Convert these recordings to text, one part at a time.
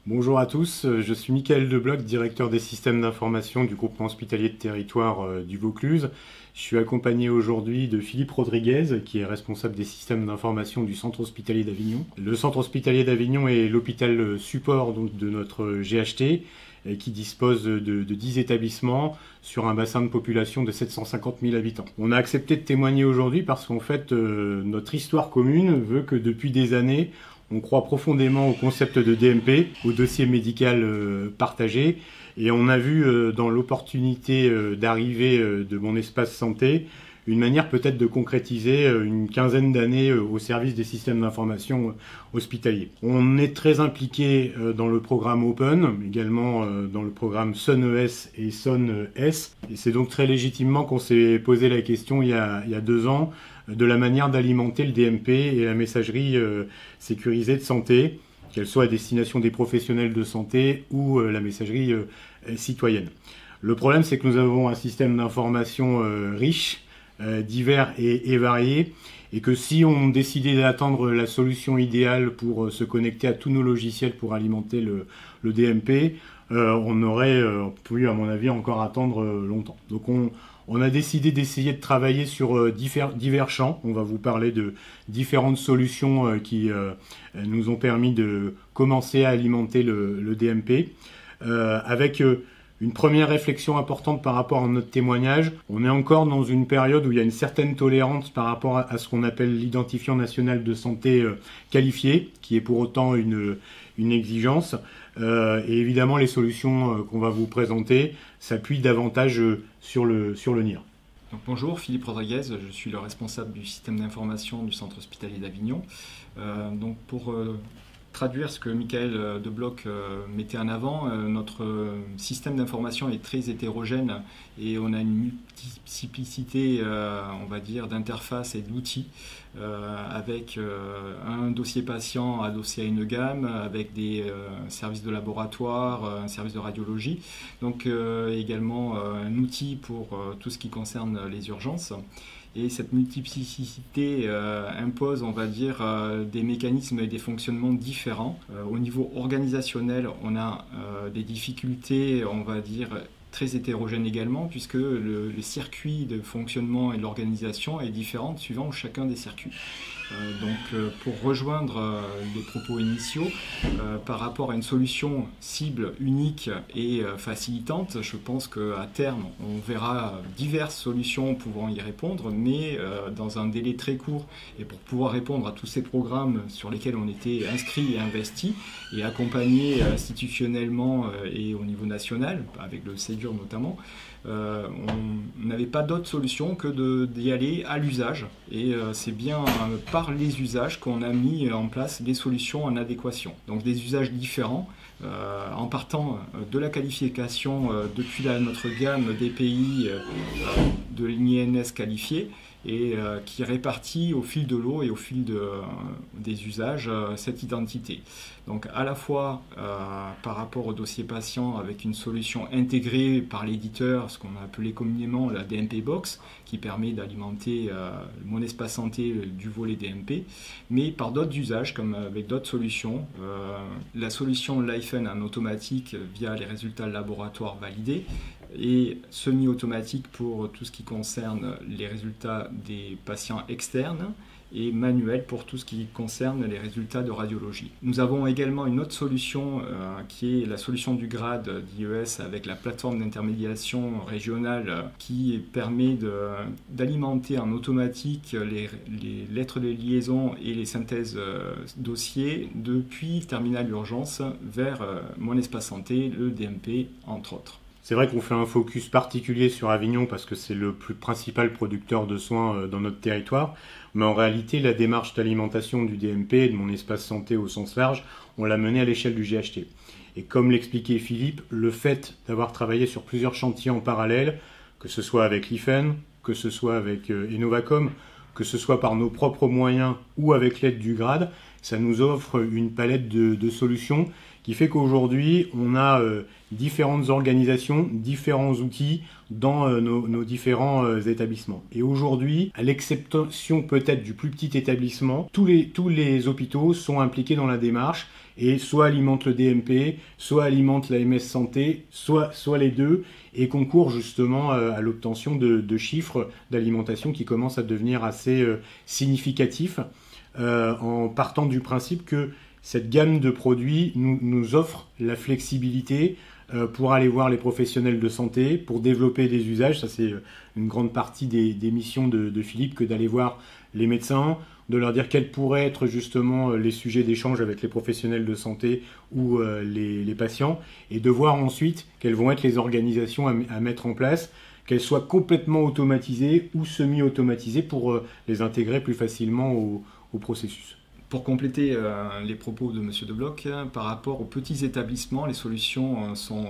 Bonjour à tous, je suis Michael Debloc, directeur des systèmes d'information du groupement hospitalier de territoire du Vaucluse. Je suis accompagné aujourd'hui de Philippe Rodriguez, qui est responsable des systèmes d'information du centre hospitalier d'Avignon. Le centre hospitalier d'Avignon est l'hôpital support donc, de notre GHT, qui dispose de 10 établissements sur un bassin de population de 750 000 habitants. On a accepté de témoigner aujourd'hui parce qu'en fait, notre histoire commune veut que depuis des années, on croit profondément au concept de DMP, au dossier médical partagé, et on a vu dans l'opportunité d'arrivée de mon espace santé une manière peut-être de concrétiser une quinzaine d'années au service des systèmes d'information hospitaliers. On est très impliqué dans le programme Open, également dans le programme SON-ES et SON-S, et c'est donc très légitimement qu'on s'est posé la question il y a 2 ans de la manière d'alimenter le DMP et la messagerie sécurisée de santé, qu'elle soit à destination des professionnels de santé ou la messagerie citoyenne. Le problème, c'est que nous avons un système d'information riche, divers et variés, et que si on décidait d'attendre la solution idéale pour se connecter à tous nos logiciels pour alimenter le DMP, on aurait pu, à mon avis, encore attendre longtemps. Donc on a décidé d'essayer de travailler sur divers champs. On va vous parler de différentes solutions qui nous ont permis de commencer à alimenter le DMP, avec une première réflexion importante par rapport à notre témoignage. On est encore dans une période où il y a une certaine tolérance par rapport à ce qu'on appelle l'identifiant national de santé qualifié, qui est pour autant une exigence. Et évidemment, les solutions qu'on va vous présenter s'appuient davantage sur le NIR. Donc, bonjour, Philippe Rodriguez, je suis le responsable du système d'information du centre hospitalier d'Avignon. Donc pour traduire ce que Michael Debloc mettait en avant, notre système d'information est très hétérogène et on a une multiplicité, on va dire, d'interfaces et d'outils, avec un dossier patient adossé à une gamme, avec des services de laboratoire, un service de radiologie, donc également un outil pour tout ce qui concerne les urgences. Et cette multiplicité impose, on va dire, des mécanismes et des fonctionnements différents. Au niveau organisationnel, on a des difficultés, on va dire, très hétérogènes également, puisque le circuit de fonctionnement et de l'organisation est différent suivant chacun des circuits. Pour rejoindre les propos initiaux, par rapport à une solution cible unique et facilitante, je pense qu'à terme, on verra diverses solutions pouvant y répondre, mais dans un délai très court, et pour pouvoir répondre à tous ces programmes sur lesquels on était inscrits et investis, et accompagnés institutionnellement et au niveau national, avec le Ségur notamment, on n'avait pas d'autre solution que d'y aller à l'usage, et c'est bien par les usages qu'on a mis en place des solutions en adéquation. Donc des usages différents, en partant de la qualification depuis notre gamme DPI de l'INS qualifié, et qui répartit au fil de l'eau et au fil des usages cette identité. Donc à la fois par rapport au dossier patient avec une solution intégrée par l'éditeur, ce qu'on a appelé communément la DMP Box, qui permet d'alimenter mon espace santé du volet DMP, mais par d'autres usages comme avec d'autres solutions. La solution Lifen en automatique via les résultats laboratoires validés, et semi-automatique pour tout ce qui concerne les résultats des patients externes, et manuel pour tout ce qui concerne les résultats de radiologie. Nous avons également une autre solution qui est la solution du grade d'IES avec la plateforme d'intermédiation régionale qui permet d'alimenter en automatique les lettres de liaison et les synthèses dossiers depuis le terminal d'urgence vers mon espace santé, le DMP entre autres. C'est vrai qu'on fait un focus particulier sur Avignon parce que c'est le plus principal producteur de soins dans notre territoire. Mais en réalité, la démarche d'alimentation du DMP et de mon espace santé au sens large, on l'a menée à l'échelle du GHT. Et comme l'expliquait Philippe, le fait d'avoir travaillé sur plusieurs chantiers en parallèle, que ce soit avec l'IFEN, que ce soit avec Enovacom, que ce soit par nos propres moyens ou avec l'aide du grade, ça nous offre une palette de solutions qui fait qu'aujourd'hui, on a différentes organisations, différents outils dans nos différents établissements. Et aujourd'hui, à l'exception peut-être du plus petit établissement, tous les hôpitaux sont impliqués dans la démarche et soit alimentent le DMP, soit alimentent la MS Santé, soit les deux, et concourent justement à l'obtention de chiffres d'alimentation qui commencent à devenir assez significatifs, en partant du principe que cette gamme de produits nous offre la flexibilité pour aller voir les professionnels de santé, pour développer des usages. Ça, c'est une grande partie des missions de Philippe, que d'aller voir les médecins, de leur dire quels pourraient être justement les sujets d'échange avec les professionnels de santé ou les patients, et de voir ensuite quelles vont être les organisations à mettre en place, qu'elles soient complètement automatisées ou semi-automatisées pour les intégrer plus facilement au processus. Pour compléter les propos de M. Debloc, par rapport aux petits établissements, les solutions sont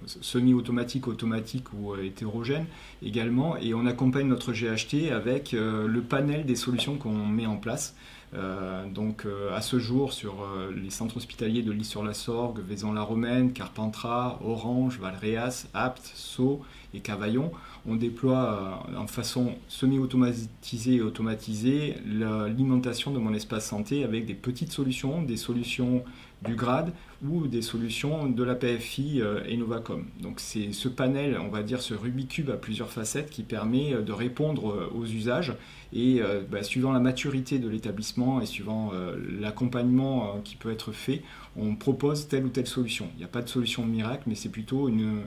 semi-automatiques, automatiques ou hétérogènes également, et on accompagne notre GHT avec le panel des solutions qu'on met en place. À ce jour, sur les centres hospitaliers de Lys-sur-la-Sorgue, Vaison-la-Romaine, Carpentras, Orange, Valréas, Apt, Sceaux et Cavaillon, on déploie en façon semi-automatisée et automatisée l'alimentation de mon espace santé avec des petites solutions, des solutions du grade ou des solutions de la PFI et Novacom. Donc c'est ce panel, on va dire ce Rubik's Cube à plusieurs facettes qui permet de répondre aux usages et suivant la maturité de l'établissement et suivant l'accompagnement qui peut être fait, on propose telle ou telle solution. Il n'y a pas de solution miracle, mais c'est plutôt une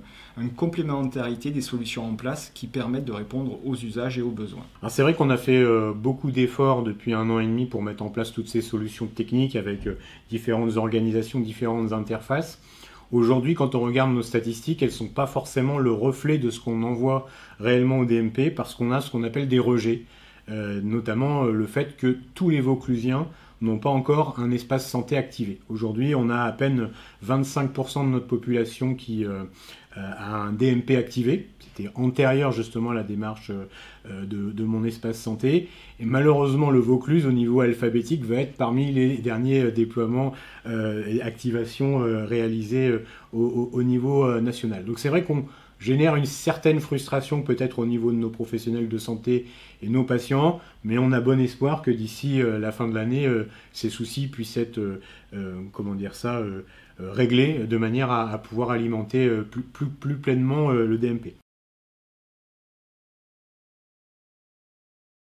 complémentarité des solutions en place qui permettent de répondre aux usages et aux besoins. Alors c'est vrai qu'on a fait beaucoup d'efforts depuis 1 an et demi pour mettre en place toutes ces solutions techniques avec différentes organisations, différentes interfaces. Aujourd'hui, quand on regarde nos statistiques, elles ne sont pas forcément le reflet de ce qu'on envoie réellement au DMP, parce qu'on a ce qu'on appelle des rejets, notamment le fait que tous les Vauclusiens n'ont pas encore un espace santé activé. Aujourd'hui, on a à peine 25% de notre population qui a un DMP activé. C'était antérieur justement à la démarche de mon espace santé. Et malheureusement, le Vaucluse, au niveau alphabétique, va être parmi les derniers déploiements et activations réalisés au niveau national. Donc c'est vrai qu'on génère une certaine frustration peut-être au niveau de nos professionnels de santé et nos patients, mais on a bon espoir que d'ici la fin de l'année, ces soucis puissent être réglés de manière à pouvoir alimenter plus pleinement le DMP.